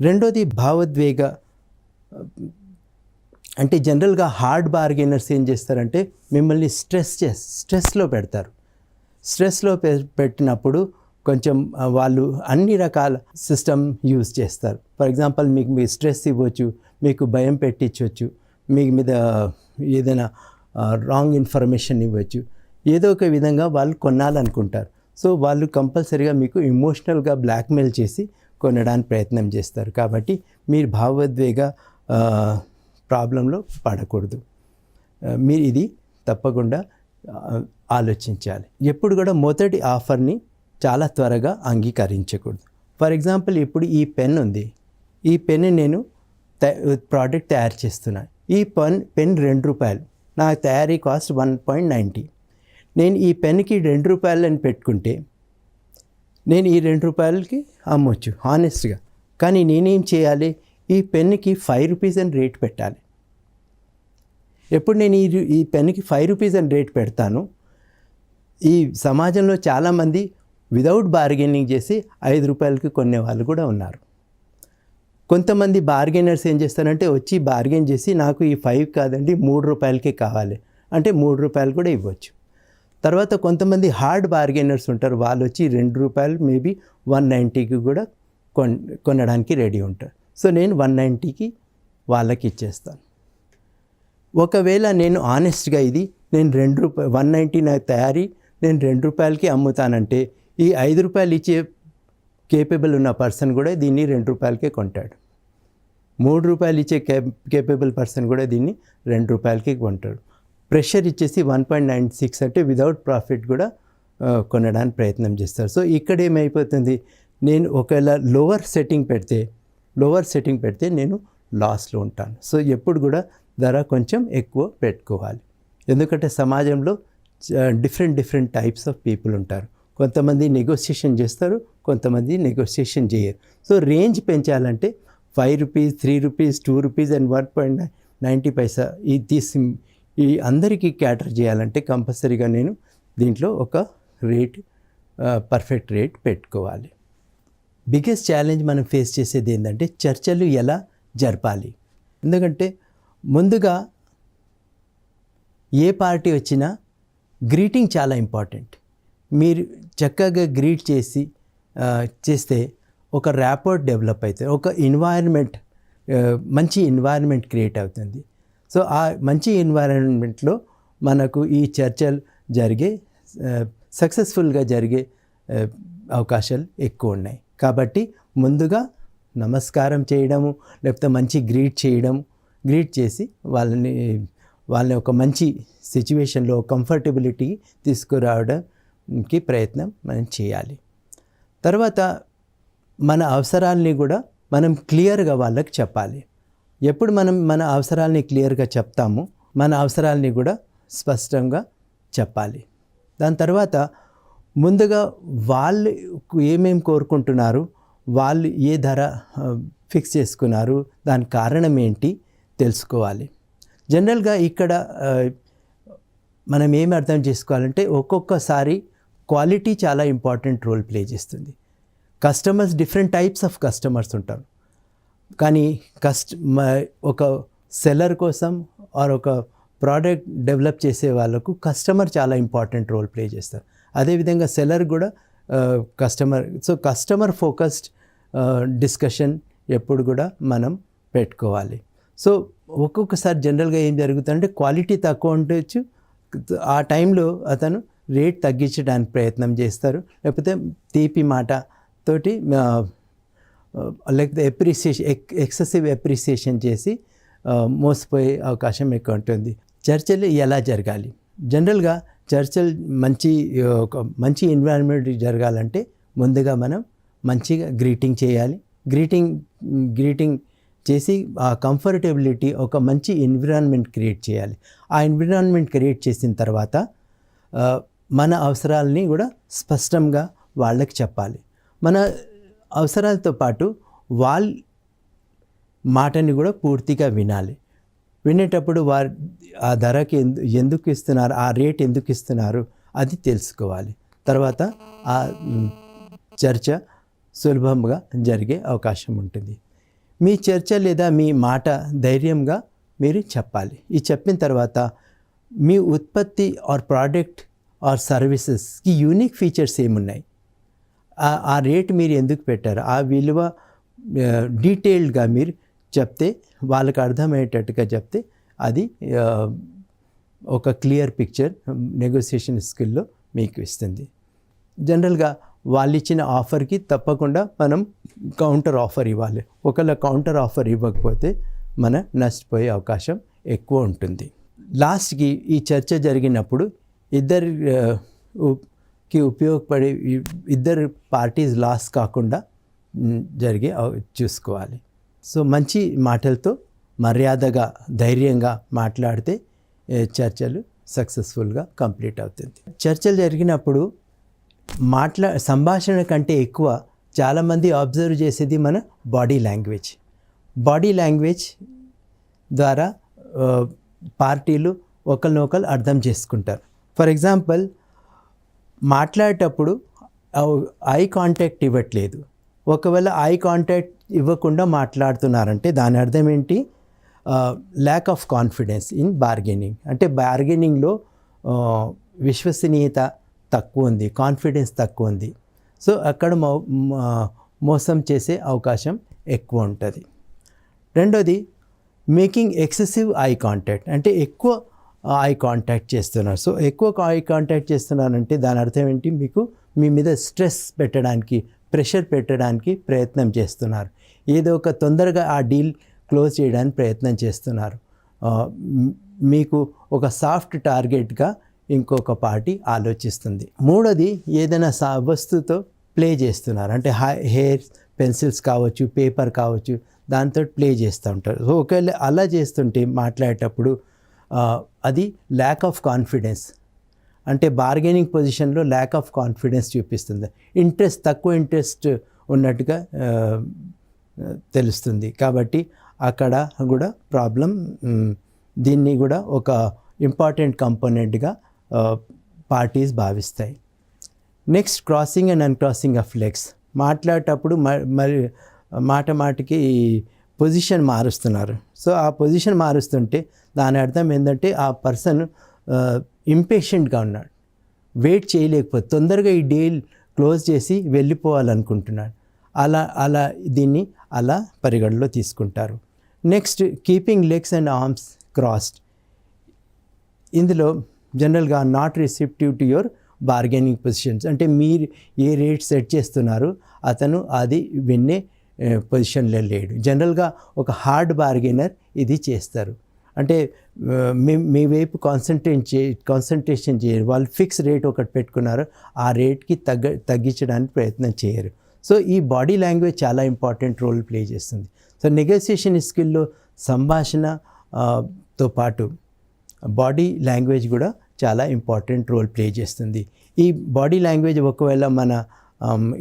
రెండోది భావోద్వేగ, అంటే జనరల్గా హార్డ్ బార్గెనర్స్ ఏం చేస్తారంటే మిమ్మల్ని స్ట్రెస్లో పెడతారు. స్ట్రెస్లో పెట్టినప్పుడు కొంచెం వాళ్ళు అన్ని రకాల సిస్టమ్ యూజ్ చేస్తారు. ఫర్ ఎగ్జాంపుల్ మీకు స్ట్రెస్ ఇవ్వచ్చు, మీకు భయం పెట్టించవచ్చు, మీ మీద ఏదైనా రాంగ్ ఇన్ఫర్మేషన్ ఇవ్వచ్చు, ఏదో ఒక విధంగా వాళ్ళు కొనాలనుకుంటారు. సో వాళ్ళు కంపల్సరీగా మీకు ఎమోషనల్గా బ్లాక్మెయిల్ చేసి కొనడానికి ప్రయత్నం చేస్తారు. కాబట్టి మీరు భావోద్వేగ ప్రాబ్లంలో పడకూడదు. మీరు ఇది తప్పకుండా ఆలోచించాలి. ఎప్పుడు కూడా మొదటి ఆఫర్ని చాలా త్వరగా అంగీకరించకూడదు. ఫర్ ఎగ్జాంపుల్ ఇప్పుడు ఈ పెన్ ఉంది, ఈ పెన్ నేను ప్రోడక్ట్ తయారు చేస్తున్నాను. ఈ పెన్ ₹2, నా తయారీ కాస్ట్ 1.90. నేను ఈ పెన్కి ₹2 అని పెట్టుకుంటే నేను ఈ ₹2కి అమ్మొచ్చు హానెస్ట్గా. కానీ నేనేం చేయాలి, ఈ పెన్నుకి ₹5 అని రేట్ పెట్టాలి. ఎప్పుడు నేను ఈ పెన్నుకి ₹5 అని రేట్ పెడతాను, ఈ సమాజంలో చాలామంది వితౌట్ బార్గెనింగ్ చేసి ₹5కి కొనే వాళ్ళు కూడా ఉన్నారు. కొంతమంది బార్గెనర్స్ ఏం చేస్తారంటే వచ్చి బార్గెన్ చేసి నాకు ఈ 5 కాదండి ₹3కే కావాలి అంటే ₹3 కూడా ఇవ్వచ్చు. తర్వాత కొంతమంది హార్డ్ బార్గెనర్స్ ఉంటారు, వాళ్ళు వచ్చి ₹2 మేబీ 190కి కూడా కొనడానికి రెడీ ఉంటారు. సో నేను 190కి వాళ్ళకి ఇచ్చేస్తాను. ఒకవేళ నేను ఆనెస్ట్గా నేను ₹190 నా తయారీ నేను ₹2కి అమ్ముతానంటే ఈ ₹5 ఇచ్చే కేపబుల్ ఉన్న పర్సన్ కూడా దీన్ని ₹2కే కొంటాడు. ₹3 ఇచ్చే కేపబుల్ పర్సన్ కూడా దీన్ని ₹2కి కొంటాడు. ప్రెషర్ ఇచ్చేసి 1.96 అంటే వితౌట్ ప్రాఫిట్ కూడా కొనడానికి ప్రయత్నం చేస్తారు. సో ఇక్కడ ఏమైపోతుంది, నేను ఒకవేళ లోవర్ సెట్టింగ్ పెడితే నేను లాస్లో ఉంటాను. సో ఎప్పుడు కూడా ధర కొంచెం ఎక్కువ పెట్టుకోవాలి. ఎందుకంటే సమాజంలో డిఫరెంట్ టైప్స్ ఆఫ్ పీపుల్ ఉంటారు. కొంతమంది నెగోషియేషన్ చేస్తారు, కొంతమంది నెగోషియేషన్ చేయరు. సో రేంజ్ పెంచాలంటే ₹5, ₹3, ₹2 అండ్ 1.90 ఈ అందరికీ క్యాటర్ చేయాలంటే కంపల్సరీగా నేను దీంట్లో ఒక పర్ఫెక్ట్ రేట్ పెట్టుకోవాలి. బిగ్గెస్ట్ ఛాలెంజ్ మనం ఫేస్ చేసేది ఏంటంటే చర్చలు ఎలా జరపాలి. ఎందుకంటే ముందుగా ఏ పార్టీ వచ్చినా గ్రీటింగ్ చాలా ఇంపార్టెంట్. మీరు చక్కగా గ్రీట్ చేస్తే ఒక ర్యాపోర్ట్ డెవలప్ అవుతుంది, ఒక మంచి ఎన్వైర్న్మెంట్ క్రియేట్ అవుతుంది. సో ఆ మంచి ఎన్వైరన్మెంట్లో మనకు ఈ చర్చలు సక్సెస్ఫుల్గా జరిగే అవకాశాలు ఎక్కువ ఉన్నాయి. కాబట్టి ముందుగా నమస్కారం చేయడము, లేకపోతే మంచి గ్రీట్ చేసి వాళ్ళని ఒక మంచి సిచ్యువేషన్లో కంఫర్టబిలిటీ తీసుకురావడానికి ప్రయత్నం మనం చేయాలి. తర్వాత మన అవసరాలని కూడా మనం క్లియర్గా వాళ్ళకి చెప్పాలి. ఎప్పుడు మనం మన అవసరాలని క్లియర్గా చెప్తామో మన అవసరాలని కూడా స్పష్టంగా చెప్పాలి. దాని తర్వాత ముందుగా వాళ్ళు ఏమేమి కోరుకుంటున్నారు, వాళ్ళు ఏ ధర ఫిక్స్ చేసుకున్నారు, దాని కారణం ఏంటి తెలుసుకోవాలి. జనరల్గా ఇక్కడ మనం ఏమి అర్థం చేసుకోవాలంటే ఒక్కొక్కసారి క్వాలిటీ చాలా ఇంపార్టెంట్ రోల్ ప్లే చేస్తుంది. Customers different types of customers ఉంటారు. కానీ ఒక సెల్లర్ కోసం ఆర్ ఒక ప్రోడక్ట్ డెవలప్ చేసే వాళ్ళకు కస్టమర్ చాలా ఇంపార్టెంట్ రోల్ ప్లే చేస్తారు. అదేవిధంగా సెల్లర్ కూడా కస్టమర్ ఫోకస్డ్ డిస్కషన్ ఎప్పుడు కూడా మనం పెట్టుకోవాలి. సో ఒక్కొక్కసారి జనరల్గా ఏం జరుగుతుందంటే క్వాలిటీ తక్కువ ఉండొచ్చు, ఆ టైంలో అతను రేట్ తగ్గించడానికి ప్రయత్నం చేస్తారు, లేకపోతే తీపి మాట తోటి లేకపోతే ఎక్సెసివ్ అప్రిసియేషన్ చేసి మోసపోయే అవకాశం ఎక్కువ ఉంటుంది. చర్చలు ఎలా జరగాలి? జనరల్గా చర్చలు మంచి ఎన్వైరన్మెంట్ జరగాలంటే ముందుగా మనం మంచిగా గ్రీటింగ్ చేయాలి. గ్రీటింగ్ చేసి ఆ కంఫర్టబిలిటీ, ఒక మంచి ఎన్విరాన్మెంట్ క్రియేట్ చేయాలి. ఆ ఎన్విరాన్మెంట్ క్రియేట్ చేసిన తర్వాత మన అవసరాలని కూడా స్పష్టంగా వాళ్ళకి చెప్పాలి. మన అవసరాలతో పాటు వాళ్ళ మాటని కూడా పూర్తిగా వినాలి. వినేటప్పుడు వారు ఆ ధరకి ఎందుకు ఇస్తున్నారు, ఆ రేట్ ఎందుకు ఇస్తున్నారు అది తెలుసుకోవాలి. తర్వాత ఆ చర్చ సులభంగా జరిగే అవకాశం ఉంటుంది. మీ చర్చ లేదా మీ మాట ధైర్యంగా మీరు చెప్పాలి. ఈ చెప్పిన తర్వాత మీ ఉత్పత్తి ఆర్ ప్రోడక్ట్ ఆర్ సర్వీసెస్కి యూనిక్ ఫీచర్స్ ఏమున్నాయి, ఆ రేట్ మీరు ఎందుకు పెట్టారు, ఆ విలువ డీటెయిల్డ్గా మీరు చెప్తే, వాళ్ళకి అర్థమయ్యేటట్టుగా చెప్తే అది ఒక క్లియర్ పిక్చర్ నెగోసియేషన్ స్కిల్లో మీకు ఇస్తుంది. జనరల్గా వాళ్ళు ఇచ్చిన ఆఫర్కి తప్పకుండా మనం కౌంటర్ ఆఫర్ ఇవ్వాలి. ఒకవేళ కౌంటర్ ఆఫర్ ఇవ్వకపోతే మనం నష్టపోయే అవకాశం ఎక్కువ ఉంటుంది. లాస్ట్కి ఈ చర్చ జరిగినప్పుడు ఇద్దరికి ఉపయోగపడే, ఇద్దరు పార్టీస్ లాస్ కాకుండా జరిగే చూసుకోవాలి. సో మంచి మాటలతో మర్యాదగా ధైర్యంగా మాట్లాడితే చర్చలు సక్సెస్ఫుల్గా కంప్లీట్ అవుతుంది. చర్చలు జరిగినప్పుడు సంభాషణ కంటే ఎక్కువ చాలామంది అబ్జర్వ్ చేసేది మన బాడీ లాంగ్వేజ్ ద్వారా పార్టీలు ఒకరినొకరు అర్థం చేసుకుంటారు. ఫర్ ఎగ్జాంపుల్, మాట్లాడేటప్పుడు ఐ కాంటాక్ట్ ఇవ్వట్లేదు, ఒకవేళ ఐ కాంటాక్ట్ ఇవ్వకుండా మాట్లాడుతున్నారంటే దాని అర్థం ఏంటి? Lack of confidence in bargaining. అంటే బార్గెనింగ్లో విశ్వసనీయత తక్కువ ఉంది, కాన్ఫిడెన్స్ తక్కువ ఉంది. సో అక్కడ మోసం చేసే అవకాశం ఎక్కువ ఉంటుంది. రెండోది, మేకింగ్ ఎక్సెసివ్ ఐ కాంటాక్ట్, అంటే ఎక్కువ ఐ కాంటాక్ట్ చేస్తున్నారు. సో ఎక్కువ ఐ కాంటాక్ట్ చేస్తున్నారంటే దాని అర్థం ఏంటి? మీ మీద స్ట్రెస్ పెట్టడానికి, ప్రెషర్ పెట్టడానికి ప్రయత్నం చేస్తున్నారు. ఏదో ఒక తొందరగా ఆ డీల్ క్లోజ్ చేయడానికి ప్రయత్నం చేస్తున్నారు. మీకు ఒక సాఫ్ట్ టార్గెట్గా ఇంకొక పార్టీ ఆలోచిస్తుంది. మూడోది, ఏదైనా వస్తువుతో ప్లే చేస్తున్నారు, అంటే హెయిర్ పెన్సిల్స్ కావచ్చు, పేపర్ కావచ్చు, దాంతో ప్లే చేస్తూ ఉంటారు. సో ఒకవేళ అలా చేస్తుంటే మాట్లాడేటప్పుడు అది ల్యాక్ ఆఫ్ కాన్ఫిడెన్స్, అంటే బార్గెనింగ్ పొజిషన్లో ల్యాక్ ఆఫ్ కాన్ఫిడెన్స్ చూపిస్తుంది. తక్కువ ఇంట్రెస్ట్ ఉన్నట్టుగా తెలుస్తుంది. కాబట్టి అక్కడ కూడా ప్రాబ్లం. దీన్ని కూడా ఒక ఇంపార్టెంట్ కంపోనెంట్గా పార్టీస్ భావిస్తాయి. Next, crossing and uncrossing of legs. మాట్లాడేటప్పుడు మరి మాటికి పొజిషన్ మారుస్తున్నారు. సో ఆ పొజిషన్ మారుస్తుంటే దాని అర్థం ఏంటంటే ఆ పర్సన్ ఇంపేషెంట్గా ఉన్నాడు, వెయిట్ చేయలేకపోతే తొందరగా ఈ డీల్ క్లోజ్ చేసి వెళ్ళిపోవాలనుకుంటున్నాడు. దీన్ని అలా పరిగణలో తీసుకుంటారు. Next, keeping legs and arms crossed. ఇందులో జనరల్గా not receptive to your bargaining positions, అంటే మీరు ఏ రేట్ సెట్ చేస్తున్నారో అతను అది విన్నే పొజిషన్లో లేడు. జనరల్గా ఒక హార్డ్ బార్గెనర్ ఇది చేస్తారు, అంటే మీ వైపు కాన్సన్ట్రేషన్ చేయరు. వాళ్ళు ఫిక్స్ రేట్ ఒకటి పెట్టుకున్నారు, ఆ రేట్కి తగ్గించడానికి ప్రయత్నం చేయరు. సో ఈ బాడీ లాంగ్వేజ్ చాలా ఇంపార్టెంట్ రోల్ ప్లే చేస్తుంది. సో నెగోసియేషన్ స్కిల్లో సంభాషణతో పాటు బాడీ లాంగ్వేజ్ కూడా చాలా ఇంపార్టెంట్ రోల్ ప్లే చేస్తుంది. ఈ బాడీ లాంగ్వేజ్ ఒకవేళ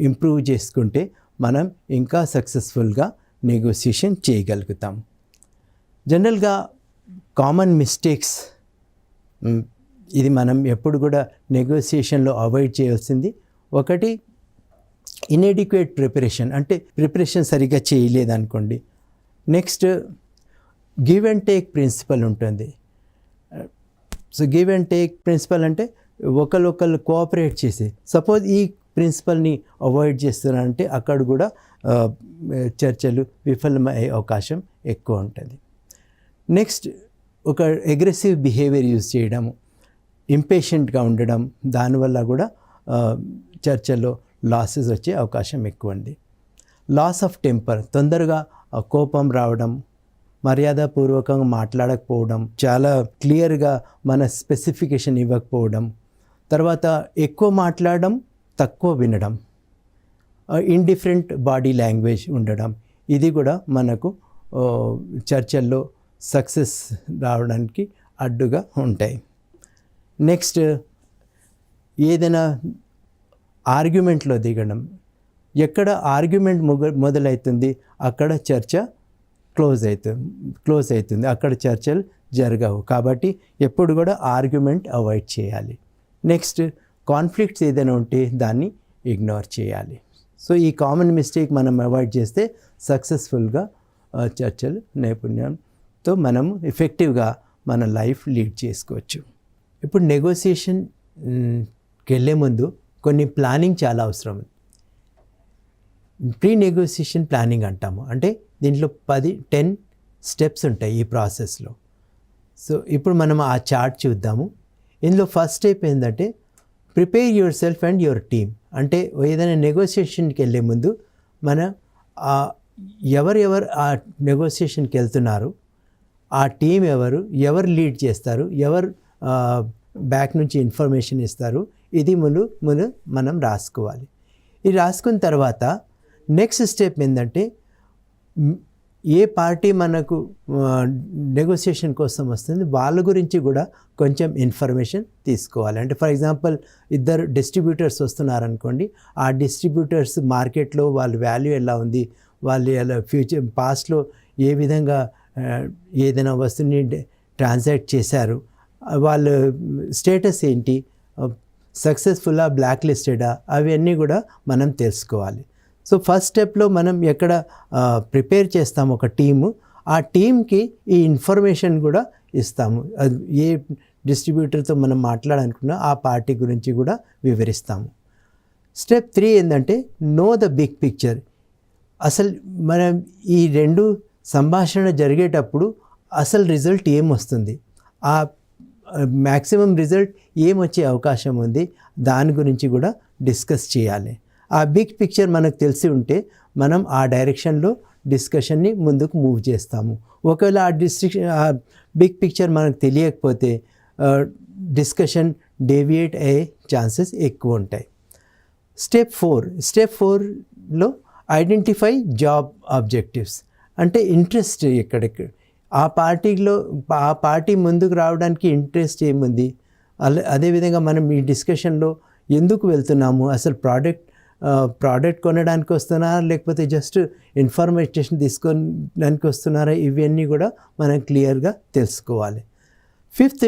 ఇంప్రూవ్ చేసుకుంటే మనం ఇంకా సక్సెస్ఫుల్గా నెగోసియేషన్ చేయగలుగుతాం. జనరల్గా కామన్ మిస్టేక్స్, ఇది మనం ఎప్పుడు కూడా నెగోసియేషన్లో అవాయిడ్ చేయాల్సింది. ఒకటి, ఇన్ఎడిక్వేట్ ప్రిపరేషన్, అంటే ప్రిపరేషన్ సరిగ్గా చేయలేదనుకోండి. Next, give and take principle ఉంటుంది. So give and take principle అంటే ఒకళ్ళు కోఆపరేట్ చేసి, సపోజ్ ఈ ప్రిన్సిపల్ని అవాయిడ్ చేస్తున్నారంటే అక్కడ కూడా చర్చలు విఫలమయ్యే అవకాశం ఎక్కువ ఉంటుంది. నెక్స్ట్, ఒక అగ్రెసివ్ బిహేవియర్ యూజ్ చేయడము, ఇంపేషెంట్గా ఉండడం, దానివల్ల కూడా చర్చల్లో లాసెస్ వచ్చే అవకాశం ఎక్కువ ఉంది. లాస్ ఆఫ్ టెంపర్, తొందరగా కోపం రావడం, మర్యాదపూర్వకంగా మాట్లాడకపోవడం, చాలా క్లియర్గా మన స్పెసిఫికేషన్ ఇవ్వకపోవడం, తర్వాత ఎక్కువ మాట్లాడడం, తక్కువ వినడం, ఇండిఫరెంట్ బాడీ లాంగ్వేజ్ ఉండడం, ఇది కూడా మనకు చర్చల్లో సక్సెస్ రావడానికి అడ్డుగా ఉంటాయి. నెక్స్ట్, ఏదైనా ఆర్గ్యుమెంట్లో దిగడం, ఎక్కడ ఆర్గ్యుమెంట్ మొదలవుతుంది అక్కడ చర్చ క్లోజ్ అవుతుంది, అక్కడ చర్చలు జరగవు. కాబట్టి ఎప్పుడు కూడా ఆర్గ్యుమెంట్ అవాయిడ్ చేయాలి. నెక్స్ట్, కాన్ఫ్లిక్ట్స్ ఏదైనా ఉంటే దాన్ని ఇగ్నోర్ చేయాలి. సో ఈ కామన్ మిస్టేక్ మనం అవాయిడ్ చేస్తే సక్సెస్ఫుల్గా చర్చలు నైపుణ్యంతో మనము ఎఫెక్టివ్గా మన లైఫ్ లీడ్ చేసుకోవచ్చు. ఇప్పుడు నెగోసియేషన్కి వెళ్ళే ముందు కొన్ని ప్లానింగ్ చాలా అవసరం. ప్రీ నెగోసియేషన్ ప్లానింగ్ అంటాము. అంటే దీంట్లో 10 స్టెప్స్ ఉంటాయి ఈ ప్రాసెస్లో. సో ఇప్పుడు మనం ఆ చార్ట్ చూద్దాము. ఇందులో ఫస్ట్ స్టెప్ ఏంటంటే prepare your self and your team. అంటే ఏదైనా నెగోసియేషన్కి వెళ్ళే ముందు ఎవరెవరు ఆ నెగోసియేషన్కి వెళ్తున్నారు, ఆ టీం ఎవరు లీడ్ చేస్తారు, ఎవరు బ్యాక్ నుంచి ఇన్ఫర్మేషన్ ఇస్తారు, ఇది ముందు మనం రాసుకోవాలి. ఇది రాసుకున్న తర్వాత నెక్స్ట్ స్టెప్ ఏంటంటే ఏ పార్టీ మనకు నెగోసియేషన్ కోసం వస్తుంది వాళ్ళ గురించి కూడా కొంచెం ఇన్ఫర్మేషన్ తీసుకోవాలి. అంటే ఫర్ ఎగ్జాంపుల్ ఇద్దరు డిస్ట్రిబ్యూటర్స్ వస్తున్నారనుకోండి, ఆ డిస్ట్రిబ్యూటర్స్ మార్కెట్లో వాళ్ళ వాల్యూ ఎలా ఉంది, వాళ్ళు ఎలా పాస్ట్లో ఏ విధంగా ఏదైనా వస్తువుని ట్రాన్సాక్ట్ చేశారు, వాళ్ళ స్టేటస్ ఏంటి, సక్సెస్ఫుల్లా బ్లాక్ లిస్టెడా, అవన్నీ కూడా మనం తెలుసుకోవాలి. సో ఫస్ట్ స్టెప్లో మనం ఎక్కడ ప్రిపేర్ చేస్తాము ఒక టీము, ఆ టీంకి ఈ ఇన్ఫర్మేషన్ కూడా ఇస్తాము. ఏ డిస్ట్రిబ్యూటర్తో మనం మాట్లాడాలనుకున్నా ఆ పార్టీ గురించి కూడా వివరిస్తాము. స్టెప్ 3 ఏంటంటే నో ద బిగ్ పిక్చర్. అసలు మనం ఈ రెండు సంభాషణ జరిగేటప్పుడు అసలు రిజల్ట్ ఏమొస్తుంది, ఆ మ్యాక్సిమం రిజల్ట్ ఏమొచ్చే అవకాశం ఉంది, దాని గురించి కూడా డిస్కస్ చేయాలి. ఆ బిగ్ పిక్చర్ మనకు తెలిసి ఉంటే మనం ఆ డైరెక్షన్లో డిస్కషన్ని ముందుకు మూవ్ చేస్తాము. ఒకవేళ ఆ బిగ్ పిక్చర్ మనకు తెలియకపోతే డిస్కషన్ డేవియేట్ అయ్యే ఛాన్సెస్ ఎక్కువ ఉంటాయి. స్టెప్ 4లో ఐడెంటిఫై జాబ్ ఆబ్జెక్టివ్స్. అంటే ఇంట్రెస్ట్ ఎక్కడెక్కడ ఆ పార్టీ ముందుకు రావడానికి ఇంట్రెస్ట్ ఏముంది, అదేవిధంగా మనం ఈ డిస్కషన్లో ఎందుకు వెళ్తున్నాము, అసలు ప్రోడక్ట్ కొనడానికి వస్తున్నారా లేకపోతే జస్ట్ ఇన్ఫర్మేషన్ తీసుకోవడానికి వస్తున్నారా, ఇవన్నీ కూడా మనం క్లియర్గా తెలుసుకోవాలి. 5th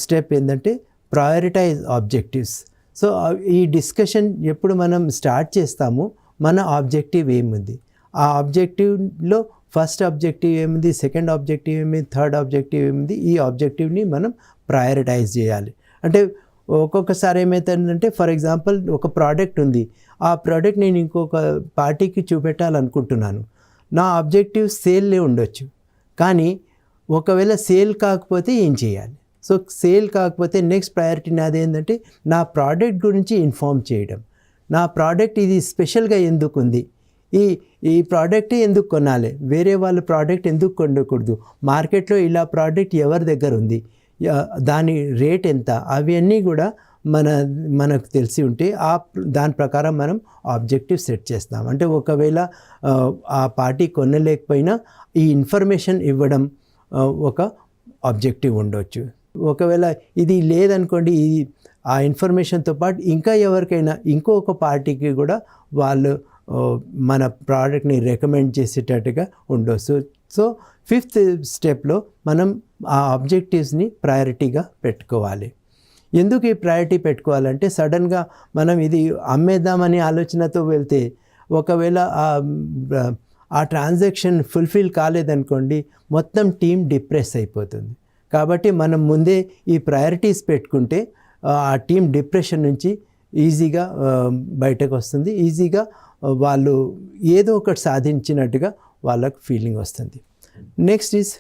స్టెప్ ఏంటంటే ప్రయారిటైజ్ ఆబ్జెక్టివ్స్. సో ఈ డిస్కషన్ ఎప్పుడు మనం స్టార్ట్ చేస్తామో మన ఆబ్జెక్టివ్ ఏముంది, ఆ ఆబ్జెక్టివ్లో ఫస్ట్ ఆబ్జెక్టివ్ ఏముంది, సెకండ్ ఆబ్జెక్టివ్ ఏమింది, థర్డ్ ఆబ్జెక్టివ్ ఏముంది, ఈ ఆబ్జెక్టివ్ని మనం ప్రయారిటైజ్ చేయాలి. అంటే ఒక్కొక్కసారి ఏమవుతుందంటే ఫర్ ఎగ్జాంపుల్ ఒక ప్రోడక్ట్ ఉంది, ఆ ప్రోడక్ట్ నేను ఇంకొక పార్టీకి చూపెట్టాలనుకుంటున్నాను, నా ఆబ్జెక్టివ్ సేల్లే ఉండొచ్చు, కానీ ఒకవేళ సేల్ కాకపోతే ఏం చేయాలి? సో సేల్ కాకపోతే నెక్స్ట్ ప్రయారిటీ నాది ఏంటంటే నా ప్రోడక్ట్ గురించి ఇన్ఫార్మ్ చేయడం. నా ప్రోడక్ట్ ఇది స్పెషల్గా ఎందుకు ఉంది, ఈ ప్రోడక్ట్ ఎందుకు కొనాలి, వేరే వాళ్ళ ప్రోడక్ట్ ఎందుకు కొనకూడదు, మార్కెట్లో ఇలా ప్రోడక్ట్ ఎవరి దగ్గర ఉంది, దాని రేట్ ఎంత, అవన్నీ కూడా మనకు తెలిసి ఉంటే దాని ప్రకారం మనం ఆబ్జెక్టివ్ సెట్ చేస్తాం. అంటే ఒకవేళ ఆ పార్టీ కొనలేకపోయినా ఈ ఇన్ఫర్మేషన్ ఇవ్వడం ఒక ఆబ్జెక్టివ్ ఉండవచ్చు. ఒకవేళ ఇది లేదనుకోండి, ఆ ఇన్ఫర్మేషన్తో పాటు ఇంకా ఎవరికైనా ఇంకొక పార్టీకి కూడా వాళ్ళు మన ప్రోడక్ట్ని రికమెండ్ చేసేటట్టుగా ఉండొచ్చు. సో 5th స్టెప్లో మనం ఆ ఆబ్జెక్టివ్స్ని ప్రయారిటీగా పెట్టుకోవాలి. ఎందుకు ఈ ప్రయారిటీ పెట్టుకోవాలంటే సడన్గా మనం ఇది అమ్మేద్దామని ఆలోచనతో వెళ్తే ఒకవేళ ఆ ట్రాన్సాక్షన్ ఫుల్ఫిల్ కాలేదనుకోండి, మొత్తం టీం డిప్రెస్ అయిపోతుంది. కాబట్టి మనం ముందే ఈ ప్రయారిటీస్ పెట్టుకుంటే ఆ టీం డిప్రెషన్ నుంచి ఈజీగా బయటకు వస్తుంది, ఈజీగా వాళ్ళు ఏదో ఒకటి సాధించినట్టుగా వాళ్ళకు ఫీలింగ్ వస్తుంది. Next is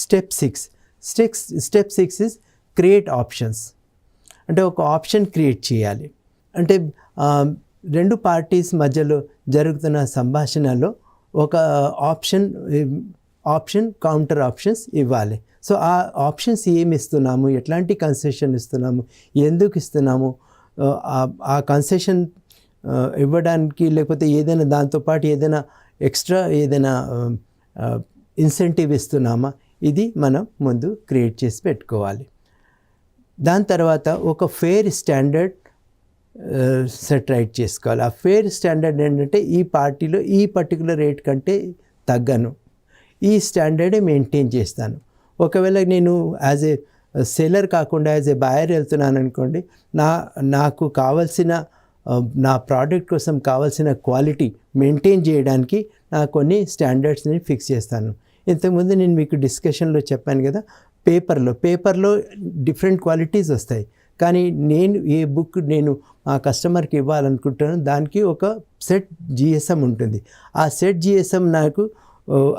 step 6 is create options. అంటే ఒక ఆప్షన్ క్రియేట్ చేయాలి. అంటే రెండు పార్టీస్ మధ్యలో జరుగుతున్న సంభాషణలో ఒక ఆప్షన్ కౌంటర్ ఆప్షన్స్ ఇవ్వాలి. సో ఆ ఆప్షన్స్ ఏమి ఇస్తున్నాము, ఎట్లాంటి కన్సెషన్ ఇస్తున్నాము, ఎందుకు ఇస్తున్నాము, ఆ కన్సెషన్ ఇవ్వడానికి లేకపోతే ఏదైనా దాంతోపాటు ఏదైనా ఎక్స్ట్రా ఏదైనా ఇన్సెంటివ్ ఇస్తున్నామా, ఇది మనం ముందు క్రియేట్ చేసి పెట్టుకోవాలి. దాని తర్వాత ఒక ఫెయిర్ స్టాండర్డ్ సెట్ రైట్ చేసుకోవాలి. ఆ ఫెయిర్ స్టాండర్డ్ ఏంటంటే ఈ పార్టీలో ఈ పర్టికులర్ రేట్ కంటే తగ్గను, ఈ స్టాండర్డే మెయింటైన్ చేస్తాను. ఒకవేళ నేను యాజ్ ఏ సెల్లర్ కాకుండా యాజ్ ఏ బయర్ వెళ్తున్నాను అనుకోండి, నాకు కావాల్సిన నా ప్రోడక్ట్ కోసం కావాల్సిన క్వాలిటీ మెయింటైన్ చేయడానికి నాకు కొన్ని స్టాండర్డ్స్ని ఫిక్స్ చేస్తాను. ఇంతకుముందు నేను మీకు డిస్కషన్లో చెప్పాను కదా, పేపర్లో డిఫరెంట్ క్వాలిటీస్ వస్తాయి. కానీ నేను ఏ బుక్ నేను మా కస్టమర్కి ఇవ్వాలనుకుంటానో దానికి ఒక సెట్ జిఎస్ఎం ఉంటుంది. ఆ సెట్ జిఎస్ఎం నాకు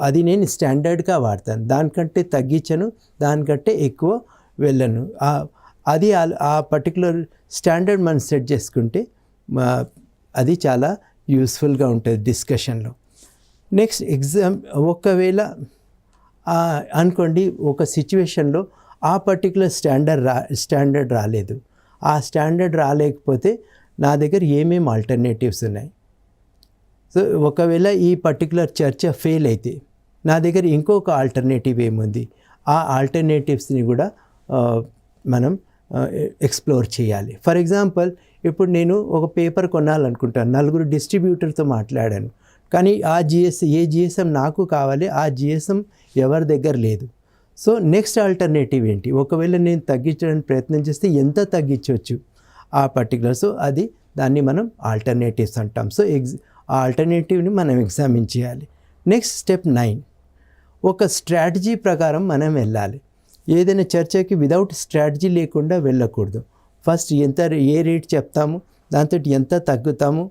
అది నేను స్టాండర్డ్గా వాడతాను, దానికంటే తగ్గించను, దానికంటే ఎక్కువ వెళ్ళను. అది ఆ పర్టికులర్ స్టాండర్డ్ మనం సెట్ చేసుకుంటే అది చాలా యూస్ఫుల్గా ఉంటుంది డిస్కషన్లో. నెక్స్ట్ ఒకవేళ అనుకోండి ఒక సిచ్యువేషన్లో ఆ పర్టికులర్ స్టాండర్డ్ రాలేదు. ఆ స్టాండర్డ్ రాలేకపోతే నా దగ్గర ఏమేమి ఆల్టర్నేటివ్స్ ఉన్నాయి. సో ఒకవేళ ఈ పర్టికులర్ చర్చ ఫెయిల్ అయితే నా దగ్గర ఇంకొక ఆల్టర్నేటివ్ ఏముంది, ఆ ఆల్టర్నేటివ్స్ని కూడా మనం ఎక్స్ప్లోర్ చేయాలి. ఫర్ ఎగ్జాంపుల్, ఇప్పుడు నేను ఒక పేపర్ కొనాలనుకుంటాను, 4 డిస్ట్రిబ్యూటర్తో మాట్లాడాను, కానీ ఏ జిఎస్ఎం నాకు కావాలి, ఆ జిఎస్ఎం ఎవరి దగ్గర లేదు. సో నెక్స్ట్ ఆల్టర్నేటివ్ ఏంటి, ఒకవేళ నేను తగ్గించడానికి ప్రయత్నం చేస్తే ఎంత తగ్గించవచ్చు ఆ పర్టికులర్. సో దాన్ని మనం ఆల్టర్నేటివ్స్ అంటాం. సో ఆ ఆల్టర్నేటివ్ని మనం ఎగ్జామిన్ చేయాలి. నెక్స్ట్ స్టెప్ 9, ఒక స్ట్రాటజీ ప్రకారం మనం వెళ్ళాలి. ఏదైనా చర్చకి వితౌట్ స్ట్రాటజీ లేకుండా వెళ్ళకూడదు. ఫస్ట్ ఏ రేట్ చెప్తాము, దాంతో ఎంత తగ్గుతాము,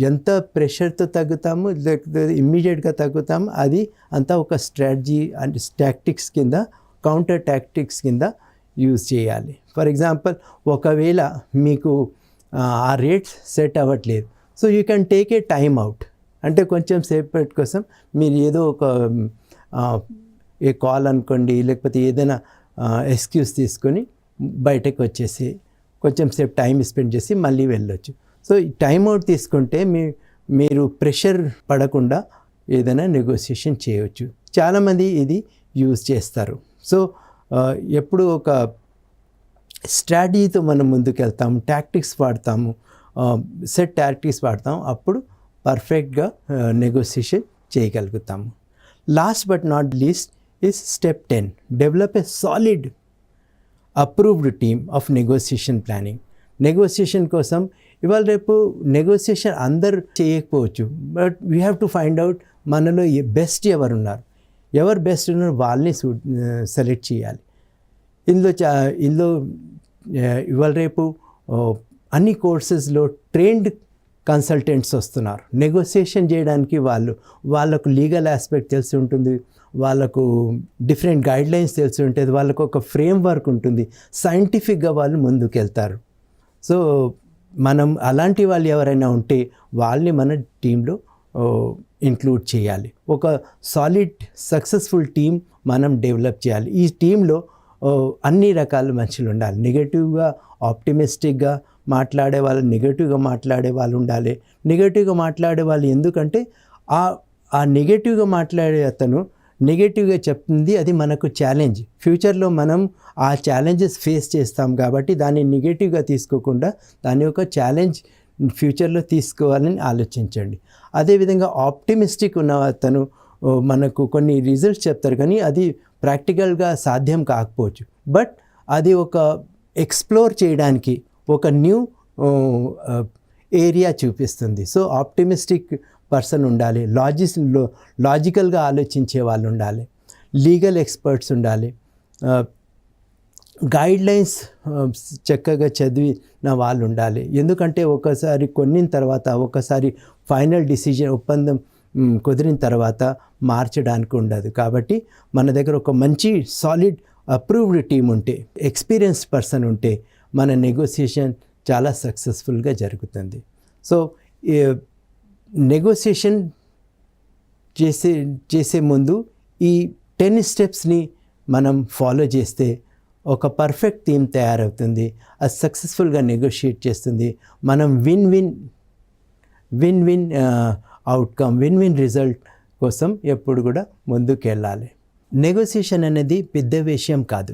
ఎంత ప్రెషర్తో తగ్గుతాము, లేకపోతే ఇమ్మీడియట్గా తగ్గుతాము, అది అంతా ఒక స్ట్రాటజీ అండ్ టాక్టిక్స్ కింద, కౌంటర్ టాక్టిక్స్ కింద యూజ్ చేయాలి. ఫర్ ఎగ్జాంపుల్, ఒకవేళ మీకు ఆ రేట్స్ సెట్ అవ్వట్లేదు, so you can take a time out. అంటే కొంచెం సేపటి కోసం మీరు ఏదో ఒక ఏ కాల్ అనుకోండి, లేకపోతే ఏదైనా ఎక్స్క్యూజ్ తీసుకొని బయటకు వచ్చేసి కొంచెం సేపు టైం స్పెండ్ చేసి మళ్ళీ వెళ్ళొచ్చు. సో ఈ టైం అవుట్ తీసుకుంటే మీరు ప్రెషర్ పడకుండా ఏదైనా నెగోసియేషన్ చేయవచ్చు. చాలామంది ఇది యూజ్ చేస్తారు. సో ఎప్పుడు ఒక స్ట్రాటజీతో మనం ముందుకు వెళ్తాము, టాక్టిక్స్ వాడతాము, సెట్ టాక్టిక్స్ వాడతాము, అప్పుడు పర్ఫెక్ట్గా నెగోసియేషన్ చేయగలుగుతాము. Last but not least is step 10, develop a solid approved team of negotiation planning. Negotiation కోసం ఇవాళ రేపు నెగోసియేషన్ అందరు చేయకపోవచ్చు, but we have to find out మనలో బెస్ట్ ఎవరు బెస్ట్ ఉన్నారు వాళ్ళని సెలెక్ట్ చేయాలి. ఇందులో ఇవాళ రేపు అన్ని కోర్సెస్లో ట్రైన్డ్ కన్సల్టెంట్స్ వస్తున్నారు. నెగోసియేషన్ చేయడానికి వాళ్ళకు లీగల్ ఆస్పెక్ట్ తెలిసి ఉంటుంది, వాళ్ళకు డిఫరెంట్ గైడ్లైన్స్ తెలిసి ఉంటుంది, వాళ్ళకు ఒక ఫ్రేమ్ వర్క్ ఉంటుంది, సైంటిఫిక్గా వాళ్ళు ముందుకు వెళ్తారు. సో మనం అలాంటి వాళ్ళు ఎవరైనా ఉంటే వాళ్ళని మన టీంలో ఇంక్లూడ్ చేయాలి. ఒక సాలిడ్ సక్సెస్ఫుల్ టీం మనం డెవలప్ చేయాలి. ఈ టీంలో అన్ని రకాల మనుషులు ఉండాలి. నెగటివ్గా ఆప్టిమిస్టిక్గా మాట్లాడే వాళ్ళు, నెగటివ్గా మాట్లాడే వాళ్ళు ఉండాలి. నెగటివ్గా మాట్లాడే వాళ్ళు ఎందుకంటే ఆ నెగటివ్గా మాట్లాడే అతను నెగటివ్గా చెప్తుంది, అది మనకు ఛాలెంజ్. ఫ్యూచర్లో మనం ఆ ఛాలెంజెస్ ఫేస్ చేస్తాం కాబట్టి దాన్ని నెగటివ్గా తీసుకోకుండా దాన్ని ఒక ఛాలెంజ్ ఫ్యూచర్లో తీసుకోవాలని ఆలోచించండి. అదేవిధంగా ఆప్టిమిస్టిక్ ఉన్న అతను మనకు కొన్ని రిజల్ట్స్ చెప్తారు, కానీ అది ప్రాక్టికల్గా సాధ్యం కాకపోవచ్చు, బట్ అది ఒక ఎక్స్ప్లోర్ చేయడానికి ఒక న్యూ ఏరియా చూపిస్తుంది. సో ఆప్టిమిస్టిక్ పర్సన్ ఉండాలి, లాజికల్గా ఆలోచించే వాళ్ళు ఉండాలి, లీగల్ ఎక్స్పర్ట్స్ ఉండాలి, గైడ్లైన్స్ చక్కగా చదివిన వాళ్ళు ఉండాలి. ఎందుకంటే ఒకసారి కొన్న తర్వాత ఒకసారి ఫైనల్ డిసిజన్ ఒప్పందం కుదిరిన తర్వాత మార్చడానికి ఉండదు. కాబట్టి మన దగ్గర ఒక మంచి సాలిడ్ అప్రూవ్డ్ టీం ఉంటే, ఎక్స్పీరియన్స్డ్ పర్సన్ ఉంటే మన నెగోసియేషన్ చాలా సక్సెస్ఫుల్గా జరుగుతుంది. సో నెగోసియేషన్ చేసే ముందు ఈ 10 స్టెప్స్ని మనం ఫాలో చేస్తే ఒక పర్ఫెక్ట్ టీమ్ తయారవుతుంది. అది సక్సెస్ఫుల్గా నెగోషియేట్ చేస్తుంది. మనం win win outcome, win result కోసం ఎప్పుడు కూడా ముందుకు వెళ్ళాలి. నెగోసియేషన్ అనేది పెద్ద విషయం కాదు,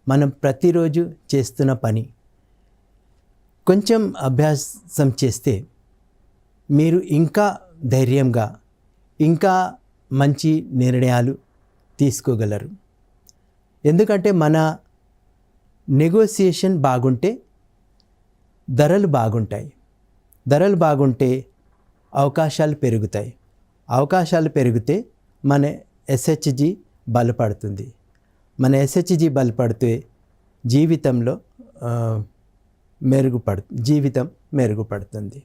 మనం ప్రతిరోజు చేస్తున్న పని. కొంచెం అభ్యాసం చేస్తే మీరు ఇంకా ధైర్యంగా, ఇంకా మంచి నిర్ణయాలు తీసుకోగలరు. ఎందుకంటే మన నెగోసియేషన్ బాగుంటే ధరలు బాగుంటాయి. ధరలు బాగుంటే అవకాశాలు పెరుగుతాయి. అవకాశాలు పెరిగితే మన ఎస్హెచ్జి బలపడుతుంది. మన ఎస్హెచ్జి బలపడితే జీవితం మెరుగుపడుతుంది.